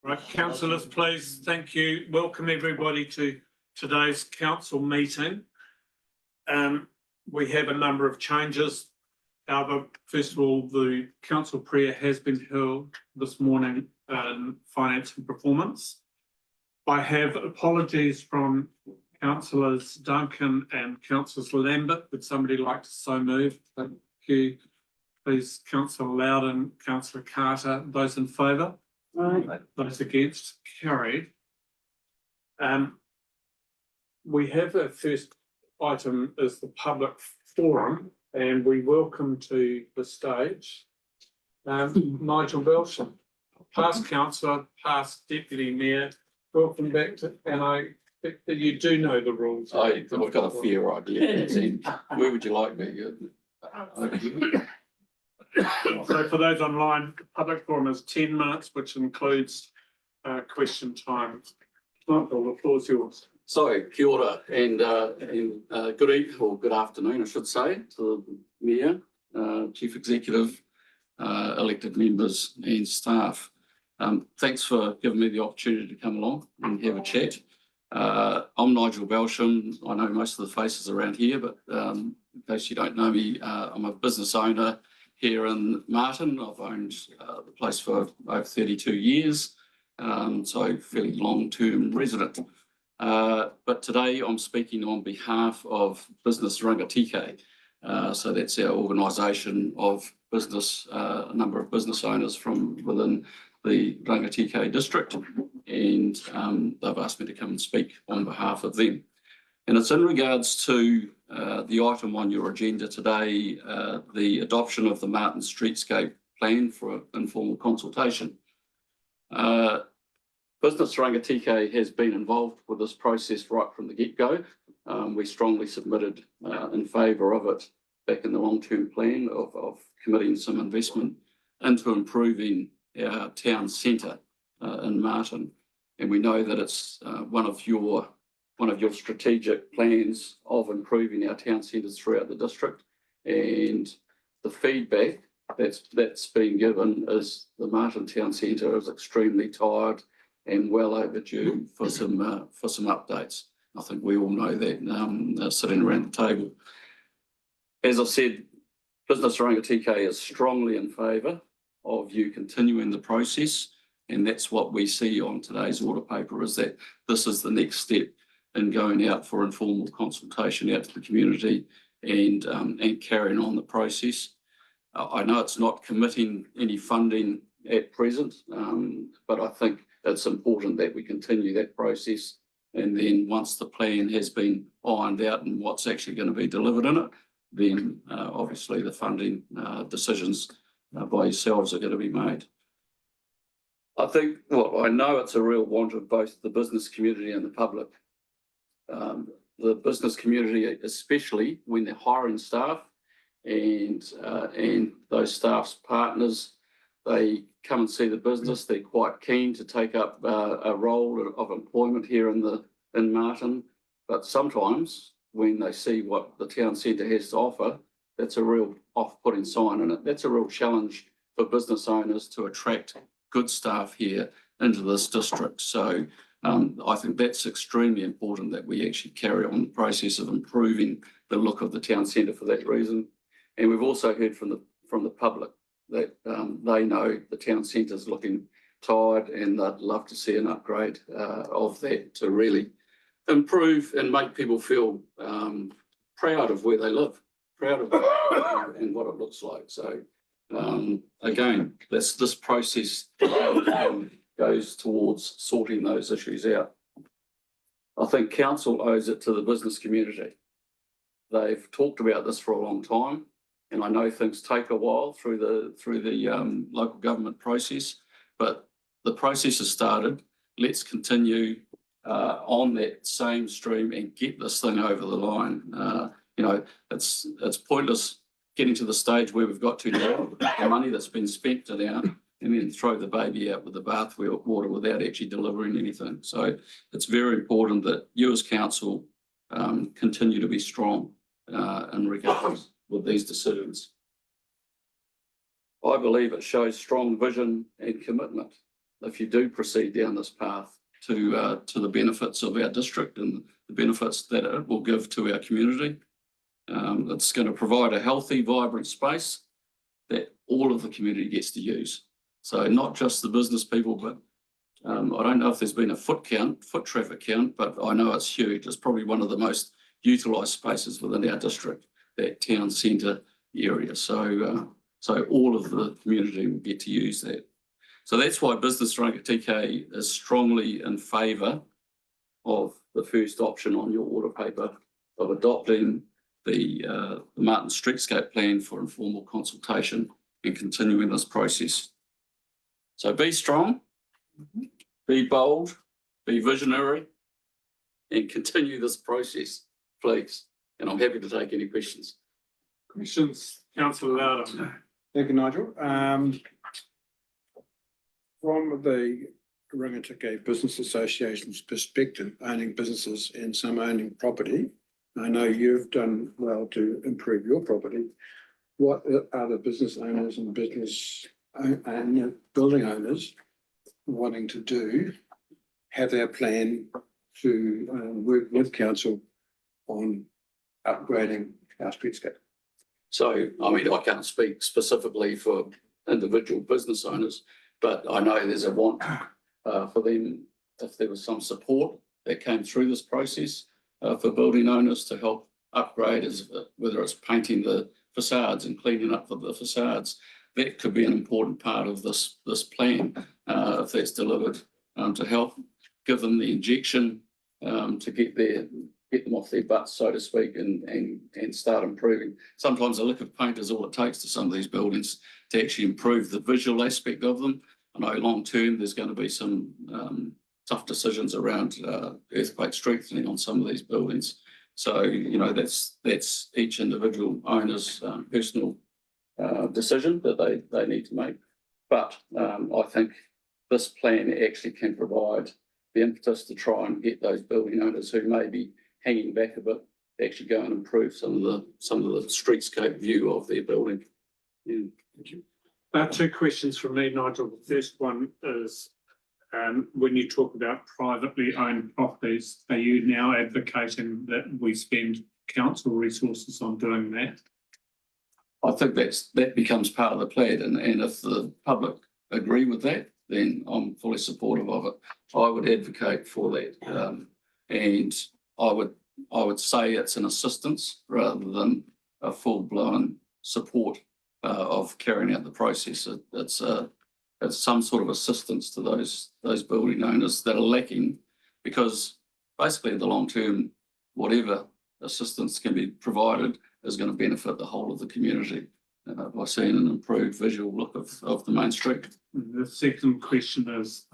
Right, councillors, please, thank you. Welcome everybody to today's council meeting. We have a number of changes. However, first of all, the council prayer has been held this morning in finance and performance. I have apologies from councillors Duncan and councillors Lambert. Would somebody like to so move? Thank you. Please, councillor Loudon, councillor Carter, those in favour? Right. Those against, carried. We have a first item is the public forum, and we welcome to the stage Nigel Belsham, past councillor, past deputy mayor. Welcome back to, and I think that you do know the rules. I've got a fair idea. Where would you like me? So for those online, the public forum is 10 minutes, which includes question time. Nigel, the floor is yours. So, kia ora and good evening or good afternoon, I should say, to the Mayor, Chief Executive, elected members and staff. Thanks for giving me the opportunity to come along and have a chat. I'm Nigel Belsham. I know most of the faces around here, but in case you don't know me, I'm a business owner here in Martin. I've owned the place for over 32 years, so fairly long-term resident. But today I'm speaking on behalf of Business Rangatike. So that's our organisation of business, a number of business owners from within the Rangatike district, and they've asked me to come and speak on behalf of them. And it's in regards to the item on your agenda today, the adoption of the Martin Streetscape Plan for informal consultation. Business Rangatike has been involved with this process right from the get-go. We strongly submitted in favour of it back in the long-term plan of committing some investment into improving our town centre in Martin. And we know that it's one of your strategic plans of improving our town centres throughout the district. And the feedback that's been given is the Martin town centre is extremely tired and well overdue for some updates. I think we all know that sitting around the table. As I said, Business Rangatike is strongly in favour of you continuing the process, and that's what we see on today's order paper, is that this is the next step in going out for informal consultation out to the community and carrying on the process. I know it's not committing any funding at present, but I think it's important that we continue that process, and then once the plan has been ironed out and what's actually going to be delivered in it, then obviously the funding decisions by yourselves are going to be made. I think, well, I know it's a real want of both the business community and the public. The business community, especially when they're hiring staff and those staff's partners, they come and see the business. They're quite keen to take up a role of employment here in Martin, but sometimes when they see what the town centre has to offer, that's a real off-putting sign, and that's a real challenge for business owners to attract good staff here into this district. So I think that's extremely important that we actually carry on the process of improving the look of the town centre for that reason. And we've also heard from the public that they know the town centre is looking tired, and they'd love to see an upgrade of that to really improve and make people feel proud of where they live, proud of it and what it looks like. So again, this process goes towards sorting those issues out. I think council owes it to the business community. They've talked about this for a long time, and I know things take a while through the local government process, but the process has started. Let's continue on that same stream and get this thing over the line. You know, it's pointless getting to the stage where we've got to now, the money that's been spent to now, and then throw the baby out with the bathwater without actually delivering anything. So it's very important that you as council continue to be strong in regards with these decisions. I believe it shows strong vision and commitment if you do proceed down this path to the benefits of our district and the benefits that it will give to our community. It's going to provide a healthy, vibrant space that all of the community gets to use. So not just the business people, but I don't know if there's been a foot traffic count, but I know it's huge. It's probably one of the most utilised spaces within our district, that town centre area. So all of the community will get to use that. So that's why Business Rangitikei is strongly in favour of the first option on your order paper of adopting the Martin Streetscape Plan for informal consultation and continuing this process. So be strong, be bold, be visionary, and continue this process, please. And I'm happy to take any questions. Questions, Councillor Loudon. Thank you, Nigel. From the Rangitikei Business Association's perspective, owning businesses and some owning property, I know you've done well to improve your property. What are the business owners and building owners wanting to do? Have their plan to work with council on upgrading our streetscape? So, I mean, I can't speak specifically for individual business owners, but I know there's a want for them, if there was some support that came through this process for building owners to help upgrade, whether it's painting the facades and cleaning up the facades. That could be an important part of this plan if that's delivered, to help give them the injection to get them off their butts, so to speak, and start improving. Sometimes a lick of paint is all it takes to some of these buildings to actually improve the visual aspect of them. I know long term there's going to be some tough decisions around earthquake strengthening on some of these buildings. So, you know, that's each individual owner's personal decision that they need to make. But I think this plan actually can provide the impetus to try and get those building owners who may be hanging back a bit to actually go and improve some of the streetscape view of their building. Yeah. Thank you. Two questions from me, Nigel. The first one is, when you talk about privately owned properties, are you now advocating that we spend council resources on doing that? I think that becomes part of the plan, and if the public agree with that, then I'm fully supportive of it. I would advocate for that, and I would say it's an assistance rather than a full-blown support of carrying out the process. It's some sort of assistance to those building owners that are lacking, because basically in the long term, whatever assistance can be provided is going to benefit the whole of the community by seeing an improved visual look of the main street. The second question is,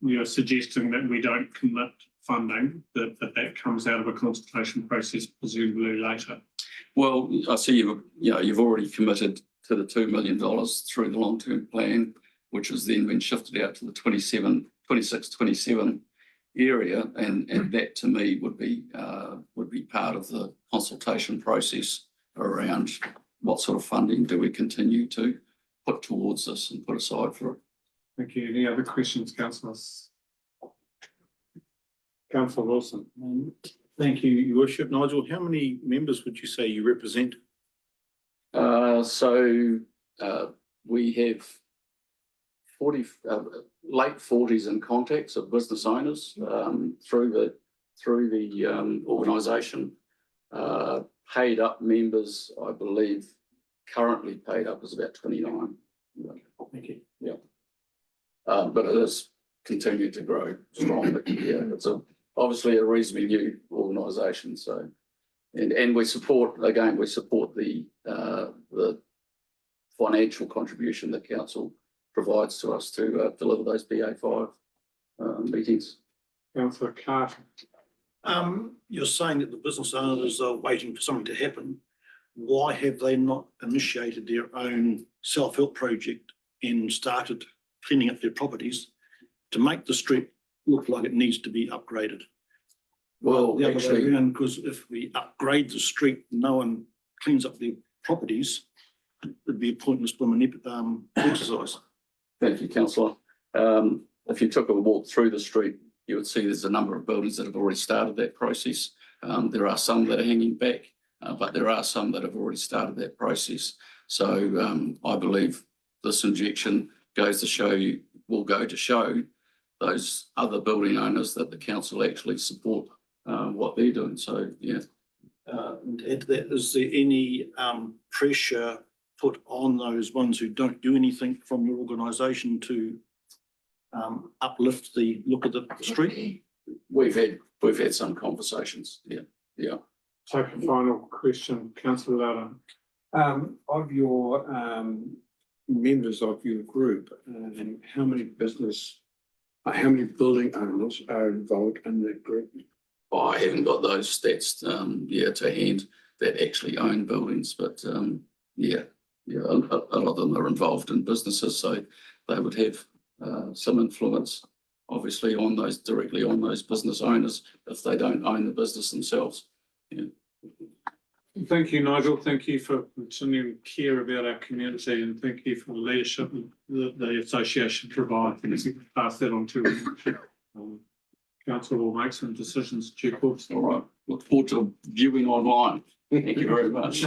you're suggesting that we don't commit funding, that comes out of a consultation process presumably later. Well, I see you've already committed to the $2 million through the long-term plan, which has then been shifted out to the 26-27 area, and that to me would be part of the consultation process around what sort of funding do we continue to put towards this and put aside for it. Thank you. Any other questions, councillors? Councillor Wilson. Thank you, Your Worship. Nigel, how many members would you say you represent? We have 40 late 40s in contacts of business owners through the organisation. Paid up members, I believe, currently paid up is about 29. Thank you. Yeah, but it is continued to grow strongly. Yeah, it's obviously a reasonably new organisation. So, and we support the financial contribution that council provides to us to deliver those BA5 meetings. Councillor Carter. You're saying that the business owners are waiting for something to happen. Why have they not initiated their own self-help project and started cleaning up their properties to make the street look like it needs to be upgraded? Well, the other actually, way around, because if we upgrade the street, no one cleans up their properties, it'd be a pointless blooming exercise. thank you, councillor. If you took a walk through the street, you would see there's a number of buildings that have already started that process. There are some that are hanging back, but there are some that have already started that process. So I believe this injection will go to show those other building owners that the council actually support what they're doing. So, yeah. And add to that, is there any pressure put on those ones who don't do anything from your organisation to uplift the look of the street? We've had some conversations. Yeah. Take a final question, councillor Loudon. Of your members of your group, how many building owners are involved in that group? I haven't got those stats to hand that actually own buildings, but a lot of them are involved in businesses, so they would have some influence, obviously, directly on those business owners if they don't own the business themselves. Yeah. Thank you, Nigel. Thank you for continuing to care about our community, and thank you for the leadership that the association provides. Pass that on to council will make some decisions due course. All right. Look forward to viewing online. Thank you very much.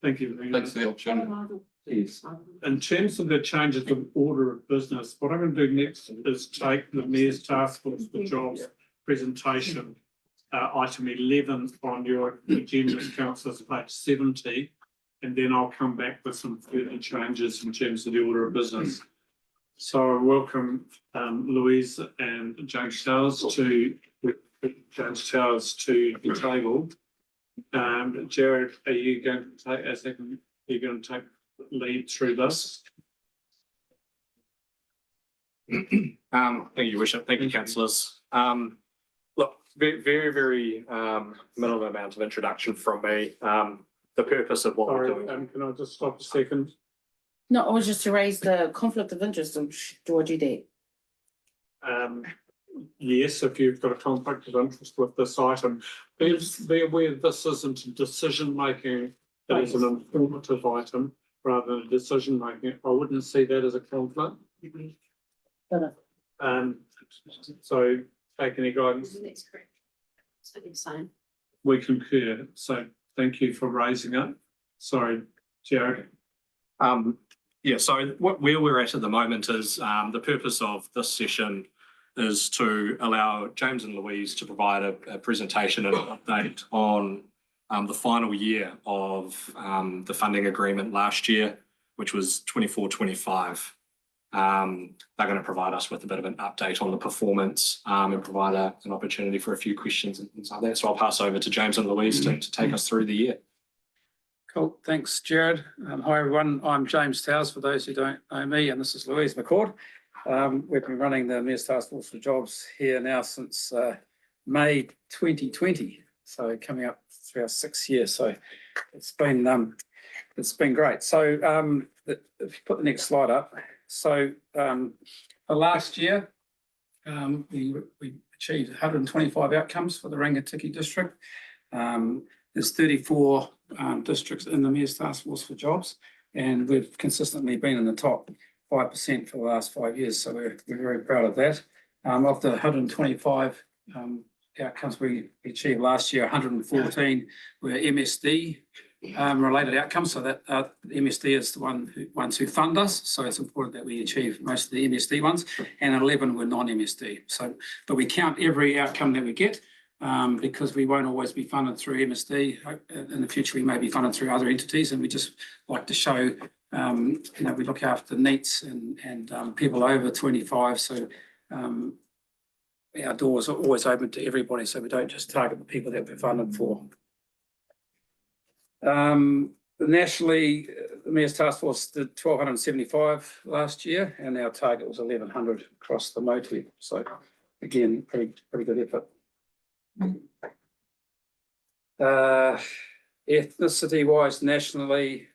Thank you. Thanks for the opportunity. Yes. In terms of the changes of order of business, what I'm going to do next is take the Mayor's Task Force for Jobs presentation, item 11 on your agenda, councillors, page 70, and then I'll come back with some further changes in terms of the order of business. So I welcome Louise and James Towers to the table. Jared, are you going to take lead through this? Thank you, Your Worship. Thank you, councillors. Look, very minimal amount of introduction from me. The purpose of what we're Sorry, doing. can I just stop a second? No, it was just to raise the conflict of interest of Georgie there. Yes, if you've got a conflict of interest with this item, be aware this isn't a decision making, it is an informative item rather than a decision making. I wouldn't see that as a conflict. So take any guidance. That's correct. So it's fine. We concur. So thank you for raising it. Sorry, Jared. So where we're at the moment is the purpose of this session is to allow James and Louise to provide a presentation and an update on the final year of the funding agreement last year, which was 24-25. They're going to provide us with a bit of an update on the performance and provide an opportunity for a few questions and things like that. So I'll pass over to James and Louise to take us through the year. Cool, thanks, Jared. Hi, everyone. I'm James Towers, for those who don't know me, and this is Louise McCord. We've been running the Mayor's Task Force for Jobs here now since May 2020, so coming up through our 6th year. So it's been great. So if you put the next slide up. So for last year, we achieved 125 outcomes for the Rangitikei district. There's 34 districts in the Mayor's Task Force for Jobs, and we've consistently been in the top 5% for the last 5 years. So we're very proud of that. Of the 125 outcomes we achieved last year, 114 were MSD related outcomes. So that MSD is the ones who fund us. So it's important that we achieve most of the MSD ones, and 11 were non-MSD. So, but we count every outcome that we get. Because we won't always be funded through MSD. In the future, we may be funded through other entities, and we just like to show, we look after NEETs and people over 25. So our doors are always open to everybody, so we don't just target the people that we're funded for. Nationally, the Mayor's Task Force did 1,275 last year, and our target was 1,100 across the motu. So again, pretty good effort. Ethnicity wise nationally,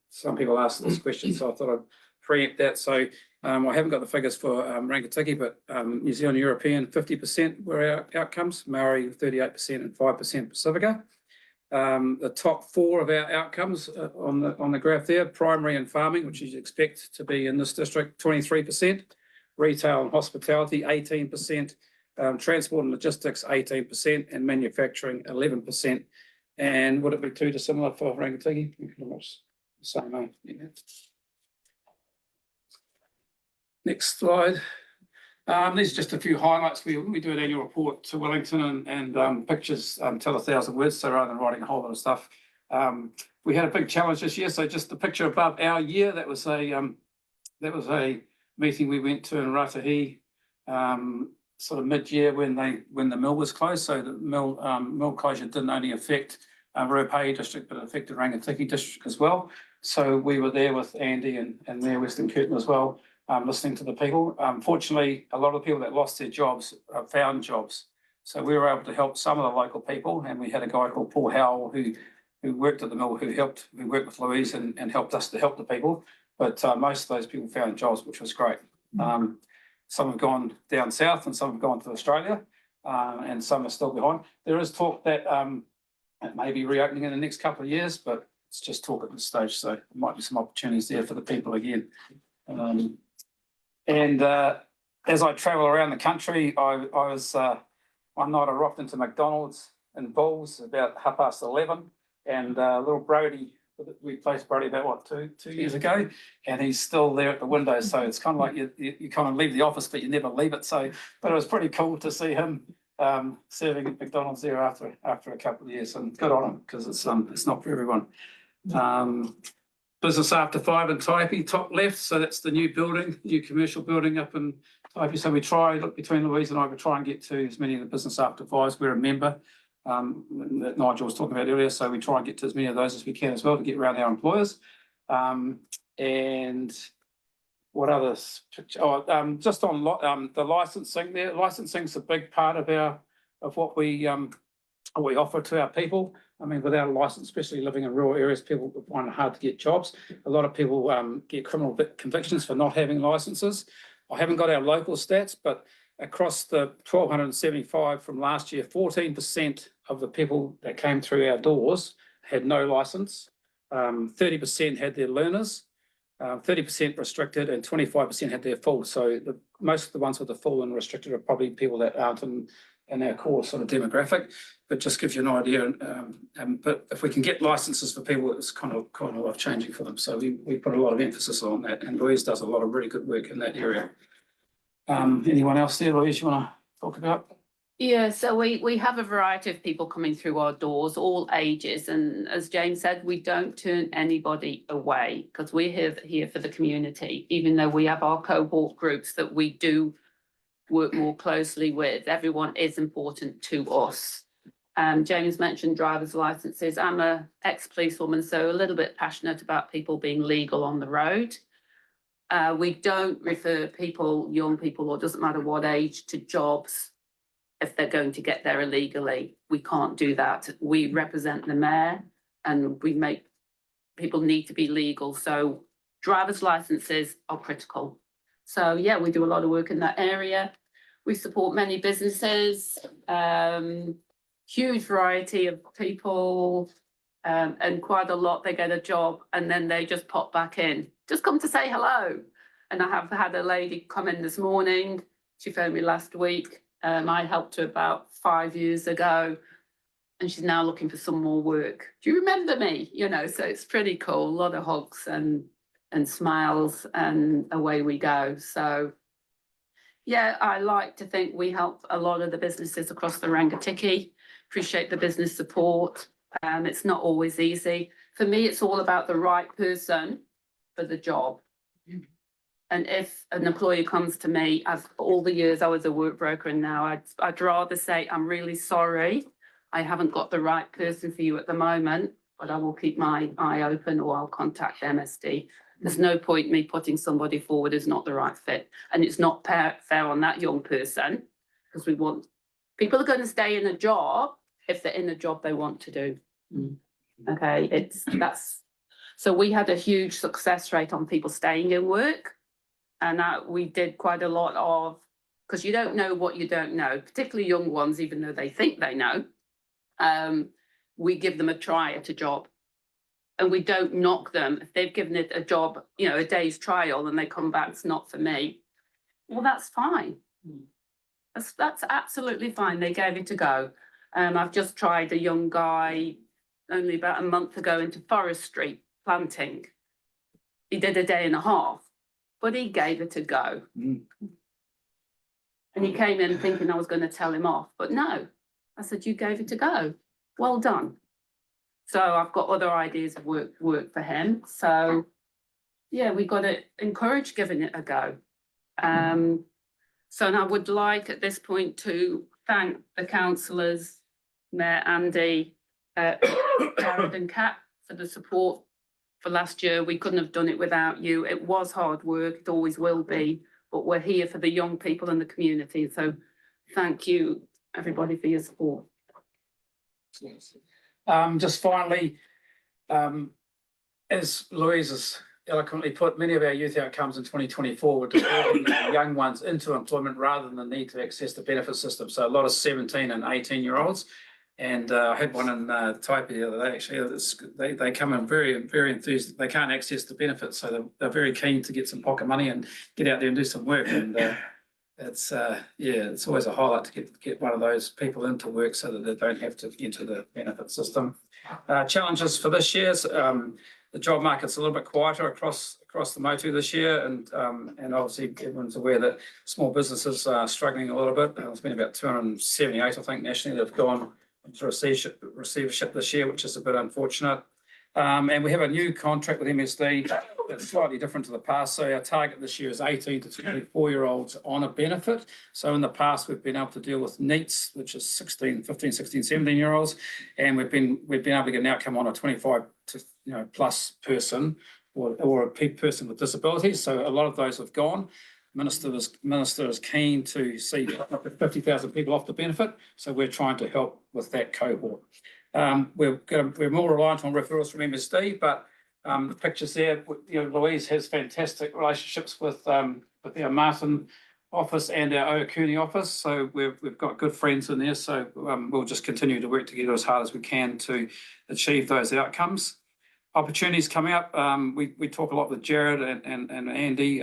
some people asked this question, so I thought I'd preempt that. So I haven't got the figures for Rangitikei, but New Zealand European 50% were our outcomes, Maori 38% and 5% Pacifica. The top four of our outcomes on the graph there, primary and farming, which you expect to be in this district, 23%, retail and hospitality, 18%, transport and logistics, 18%, and manufacturing, 11%. And would it be too dissimilar for Rangitikei? Same, yeah. Next slide. These are just a few highlights. We do an annual report to Wellington and pictures tell 1,000 words. So rather than writing a whole lot of stuff, we had a big challenge this year. So just the picture above our year, that was a meeting we went to in Ratahi, sort of mid-year when the mill was closed. So the mill closure didn't only affect Ruapehu district, but it affected Rangitikei district as well. So we were there with Andy and Mayor Western Curtin as well. Listening to the people. Fortunately, a lot of the people that lost their jobs found jobs. So we were able to help some of the local people, and we had a guy called Paul Howell who worked at the mill, who worked with Louise and helped us to help the people. But most of those people found jobs, which was great. Some have gone down south and some have gone to Australia, and some are still behind. There is talk that it may be reopening in the next couple of years, but it's just talk at this stage. So there might be some opportunities there for the people again. As I travel around the country, one night I rocked into McDonald's in Bulls about 11:30, and little Brody, we placed Brody about two years ago, and he's still there at the window. So it's kind of like you kind of leave the office, but you never leave it. So, but it was pretty cool to see him serving at McDonald's there after a couple of years, and good on him because it's not for everyone. Business After 5 in Taipi, top left. So that's the new building, new commercial building up in Taipi. So we look between Louise and I, we try and get to as many of the Business After 5s. We're a member that Nigel was talking about earlier. So we try and get to as many of those as we can as well to get around our employers. And what others? Just on the licensing there. Licensing is a big part of what we offer to our people. I mean, without a license, especially living in rural areas, people find it hard to get jobs. A lot of people get criminal convictions for not having licenses. I haven't got our local stats, but across the 1,275 from last year, 14% of the people that came through our doors had no license. 30% had their learners, 30% restricted, and 25% had their full. So most of the ones with the full and restricted are probably people that aren't in our core sort of demographic, but just gives you an idea. But if we can get licenses for people, it's kind of life changing for them. So we put a lot of emphasis on that, and Louise does a lot of really good work in that area. Anyone else there, Louise, you want to talk about? Yeah, so we have a variety of people coming through our doors, all ages, and as James said, we don't turn anybody away because we're here for the community, even though we have our cohort groups that we do work more closely with. Everyone is important to us. James mentioned driver's licenses. I'm a ex-policewoman, so a little bit passionate about people being legal on the road. We don't refer people, young people, or doesn't matter what age, to jobs if they're going to get there illegally. We can't do that. We represent the mayor and we make people need to be legal. So driver's licenses are critical. So yeah, we do a lot of work in that area. We support many businesses, huge variety of people, and quite a lot, they get a job and then they just pop back in, just come to say hello. And I have had a lady come in this morning. She phoned me last week. I helped her about 5 years ago and she's now looking for some more work. Do you remember me? You know, so it's pretty cool. A lot of hugs and smiles and away we go. So yeah, I like to think we help a lot of the businesses across the Rangitikei. Appreciate the business support. It's not always easy. For me, it's all about the right person for the job. And if an employee comes to me, as all the years I was a work broker and now I'd rather say, I'm really sorry, I haven't got the right person for you at the moment, but I will keep my eye open or I'll contact MSD. There's no point me putting somebody forward who's not the right fit. And it's not fair on that young person because we want, people are going to stay in a job if they're in a job they want to do. Okay, so we had a huge success rate on people staying in work. And we did quite a lot of, because you don't know what you don't know, particularly young ones, even though they think they know. we give them a try at a job. And we don't knock them if they've given it a job, you know, a day's trial and they come back, it's not for me. Well, that's fine. That's absolutely fine. They gave it a go. I've just tried a young guy only about a month ago into forestry planting. He did a day and a half, but he gave it a go. And he came in thinking I was going to tell him off, but no, I said, you gave it a go. Well done. So I've got other ideas of work for him. So yeah, we got to encourage giving it a go. So and I would like at this point to thank the councillors, Mayor Andy, Jared and Kat for the support for last year. We couldn't have done it without you. It was hard work, it always will be, but we're here for the young people in the community. So thank you, everybody, for your support. Just finally, as Louise has eloquently put, many of our youth outcomes in 2024 were developing young ones into employment rather than the need to access the benefit system. So a lot of 17 and 18-year-olds. And I had one in Taipa the other day, actually. They come in very, very enthused. They can't access the benefits, so they're very keen to get some pocket money and get out there and do some work. And it's it's always a highlight to get one of those people into work so that they don't have to enter the benefit system. Challenges for this year, the job market's a little bit quieter across the Motu this year, and obviously everyone's aware that small businesses are struggling a little bit. There's been about 278, I think, nationally that have gone into receivership this year, which is a bit unfortunate. And we have a new contract with MSD that's slightly different to the past. So our target this year is 18 to 24-year-olds on a benefit. So in the past, we've been able to deal with NEETs, which is 15, 16, 17-year-olds. And we've been able to get an outcome on a 25 to plus person or a person with disabilities. So a lot of those have gone. Minister is keen to see up to 50,000 people off the benefit. So we're trying to help with that cohort. We're more reliant on referrals from MSD, but the pictures there, Louise has fantastic relationships with our Martin office and our Oakuni office. So we've got good friends in there. So we'll just continue to work together as hard as we can to achieve those outcomes. Opportunities coming up. We talk a lot with Jared and Andy.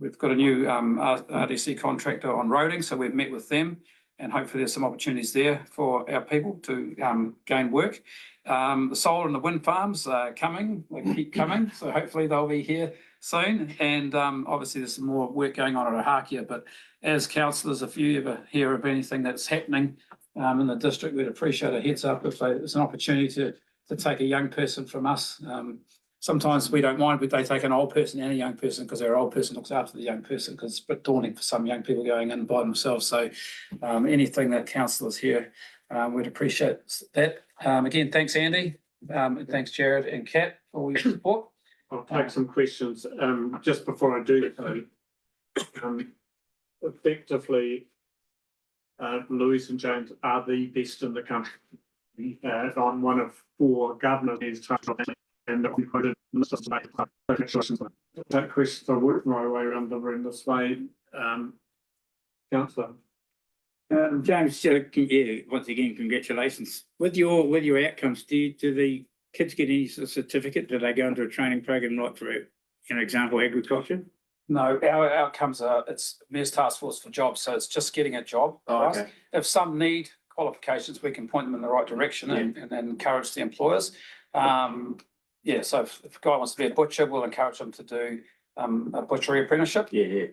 We've got a new RDC contractor on roading, so we've met with them. And hopefully there's some opportunities there for our people to gain work. The solar and the wind farms are coming, they keep coming, so hopefully they'll be here soon. And obviously there's some more work going on at Ohakia, but as councillors, if you ever hear of anything that's happening in the district, we'd appreciate a heads up if there's an opportunity to take a young person from us. Sometimes we don't mind, but they take an old person and a young person because our old person looks after the young person, because it's a bit daunting for some young people going in by themselves. So anything that councillors here, we'd appreciate that. Again, thanks, Andy. And thanks, Jared and Kat, for all your support. I'll take some questions just before I do so. Effectively, Louise and James are the best in the country. I'm one of 4 governors, and that we put in that question. I worked my way around the room this way. Councillor. James, once again, congratulations. With your outcomes, do the kids get any sort of certificate? Do they go into a training program like for, example, agriculture? No, our outcomes are, it's Mayor's Task Force for Jobs, so it's just getting a job. Oh, okay. If some need qualifications, we can point them in the right direction and encourage the employers. So if a guy wants to be a butcher, we'll encourage them to do a butchery apprenticeship. Yeah.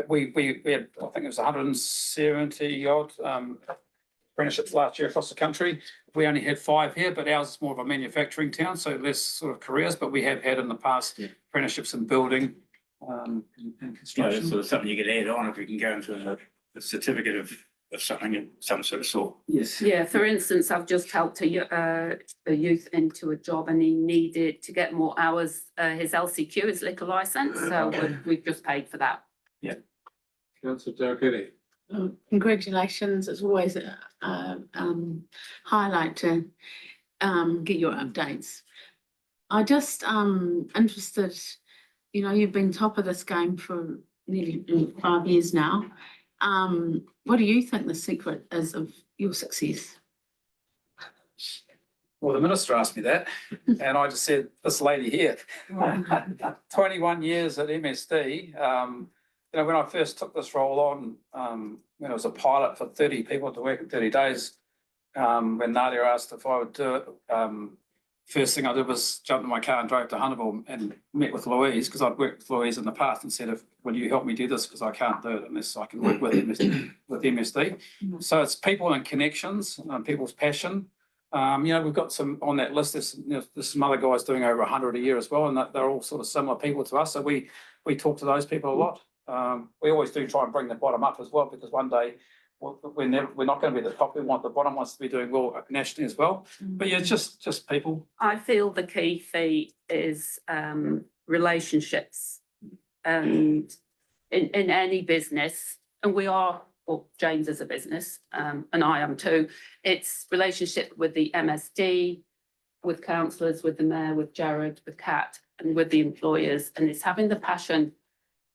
We had, I think it was 170 odd apprenticeships last year across the country. We only had 5 here, but ours is more of a manufacturing town, so less sort of careers, but we have had in the past apprenticeships in building and construction. So it's something you could add on if you can go into a certificate of something of some sort of sort. Yes. Yeah, for instance, I've just helped a youth into a job and he needed to get more hours, his LCQ, his liquor licence, so we've just paid for that. Councillor Dalgety. Congratulations, it's always a highlight to get your updates. I just interested, you've been top of this game for nearly 5 years now. What do you think the secret is of your success? Well, the minister asked me that, and I just said, this lady here, 21 years at MSD. You know, when I first took this role on, when it was a pilot for 30 people to work in 30 days, when Nadia asked if I would do it, first thing I did was jump in my car and drove to Hunterville and met with Louise, because I'd worked with Louise in the past, and said, will you help me do this, because I can't do it unless I can work with MSD. So it's people and connections, people's passion. You know, we've got some on that list. There's some other guys doing over 100 a year as well, and they're all sort of similar people to us. So we talk to those people a lot. We always do try and bring the bottom up as well, because one day we're not going to be at the top. We want the bottom ones to be doing well nationally as well. But yeah, it's just people. I feel the key fee is relationships, and in any business, and we are, well, James is a business, and I am too. It's relationship with the MSD, with councillors, with the mayor, with Jared, with Kat, and with the employers, and it's having the passion,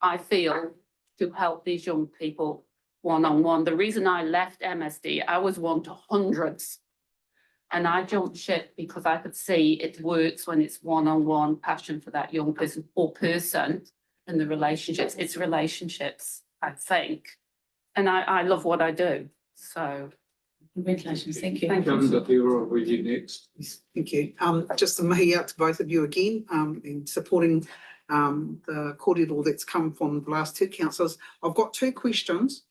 I feel, to help these young people one-on-one. The reason I left MSD, I was one to hundreds. And I jumped ship because I could see it works when it's one-on-one passion for that young person or person, and the relationships. It's relationships, I think. And I love what I do. So Congratulations, thank you. Thank you. With you next. Thank you. Just a mahi out to both of you again, in supporting the cordial that's come from the last two councillors. I've got two questions.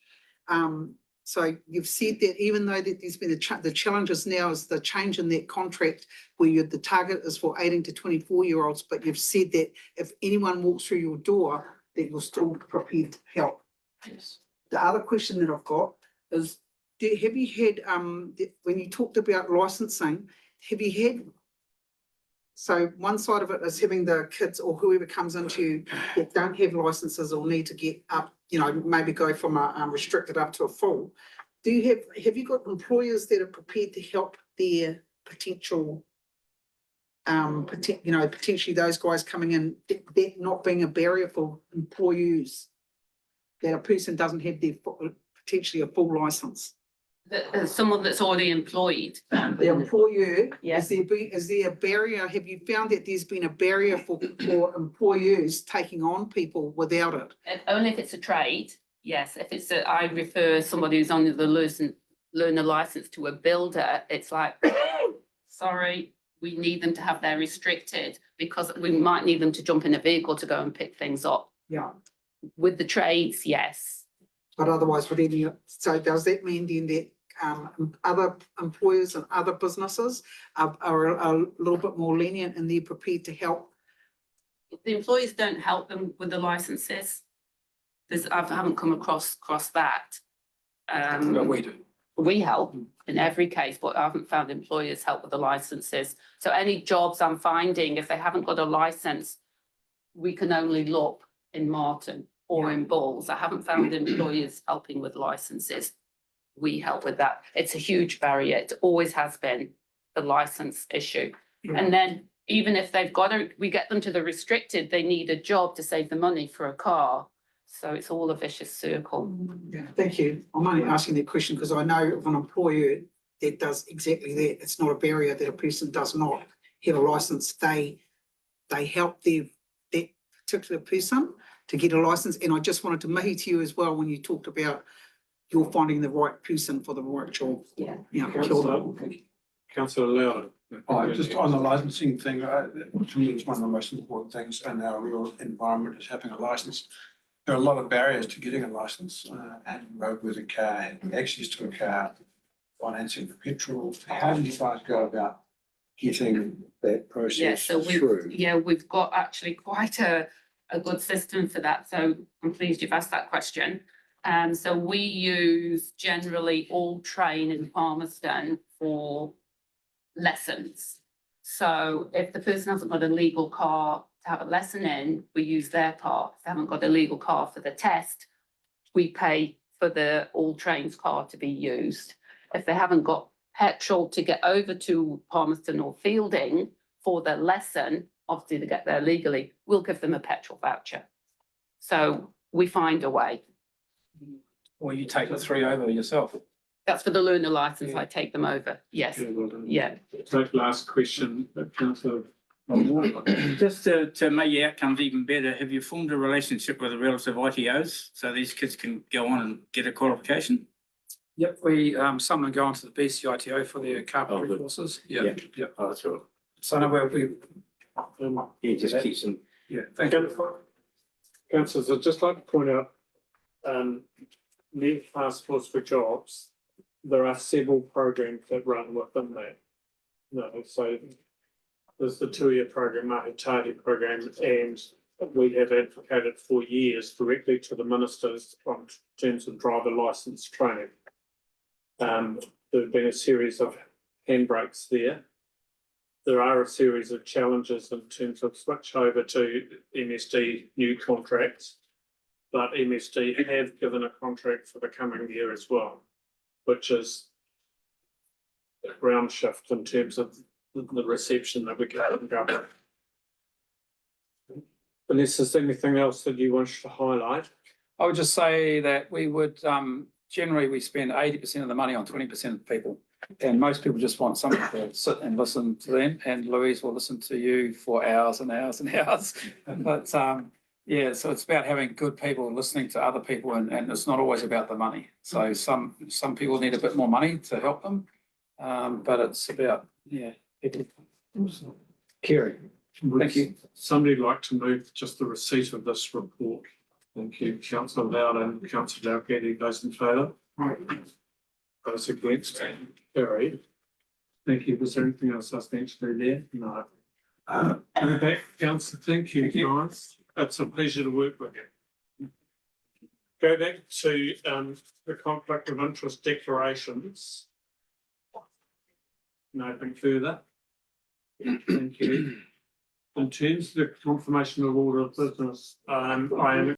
So you've said that even though that there's been the challenges now is the change in that contract where the target is for 18 to 24-year-olds, but you've said that if anyone walks through your door, that you're still prepared to help. Yes. The other question that I've got is, have you had, when you talked about licensing, have you had, so one side of it is having the kids or whoever comes into you that don't have licenses or need to get up, you know, maybe go from a restricted up to a full. Do you have you got employers that are prepared to help their potential, potentially those guys coming in, that not being a barrier for employees, that a person doesn't have their potentially a full license? Someone that's already employed. The employer, Yes. is there a barrier? Have you found that there's been a barrier for employers taking on people without it? Only if it's a trade, yes. If it's I refer somebody who's on the learner license to a builder, it's like, sorry, we need them to have their restricted, because we might need them to jump in a vehicle to go and pick things up. Yeah. With the trades, yes. But otherwise, so does that mean then that other employers and other businesses are a little bit more lenient and they're prepared to help? The employers don't help them with the licenses. I haven't come across that. But we do. We help in every case, but I haven't found employers help with the licenses. So any jobs I'm finding, if they haven't got a license, we can only look in Martin or in Bulls. I haven't found employers helping with licenses. We help with that. It's a huge barrier. It always has been, the license issue. And then even if they've got it, we get them to the restricted, they need a job to save the money for a car. So it's all a vicious circle. Yeah, thank you. I'm only asking that question because I know of an employer that does exactly that. It's not a barrier that a person does not have a license. They help that particular person to get a license. And I just wanted to mahi to you as well when you talked about you're finding the right person for the right job. Yeah. Yeah, kia ora. Councillor Lau. Just on the licensing thing, to me, it's one of the most important things in our real environment is having a license. There are a lot of barriers to getting a license, and roadworthy car, having access to a car, financing for petrol. How do you guys go about getting that Yeah, process so through? we've got actually quite a good system for that. So I'm pleased you've asked that question. So we use generally All Train in Palmerston for lessons. So if the person hasn't got a legal car to have a lesson in, we use their car. If they haven't got a legal car for the test, we pay for the All Trains car to be used. If they haven't got petrol to get over to Palmerston or Fielding for their lesson, obviously to get there legally, we'll give them a petrol voucher. So we find a way. Or you take the 3 over yourself. That's for the learner license. I take them over. Yes, Yeah, well done. yeah. So last question, councillor. Just to make your outcomes even better, have you formed a relationship with the relative ITOs so these kids can go on and get a qualification? Yep, we, some of them go on to the BCITO for their carpentry good. courses. Yeah. Yeah. Oh, that's right. So no, we, Yeah, just keeps them. yeah, thank you. Councillors, I'd just like to point out, the Task Force for Jobs, there are several programs that run within that. No, so there's the two-year program, Mahi Tāti program, and we have advocated for years directly to the ministers on terms of driver licence training. There have been a series of handbrakes there. There are a series of challenges in terms of switch over to MSD new contracts. But MSD have given a contract for the coming year as well, which is a ground shift in terms of the reception that we get from government. Unless there's anything else that you wish to highlight. I would just say that we would, generally, we spend 80% of the money on 20% of people. And most people just want someone to sit and listen to them, and Louise will listen to you for hours and hours and hours. But, yeah, so it's about having good people listening to other people, and it's not always about the money. So some people need a bit more money to help them. But it's about, yeah, people caring. Thank you. Somebody like to move just the receipt of this report. Thank you, councillor Loud and councillor Dalgety, those in favour? Those against, carried. Thank you. Was there anything else I was going to do there? No. Okay, councillor, thank you, guys. It's a pleasure to work with you. Go back to the conflict of interest declarations. Nothing further. Thank you. In terms of the confirmation of order of business, I am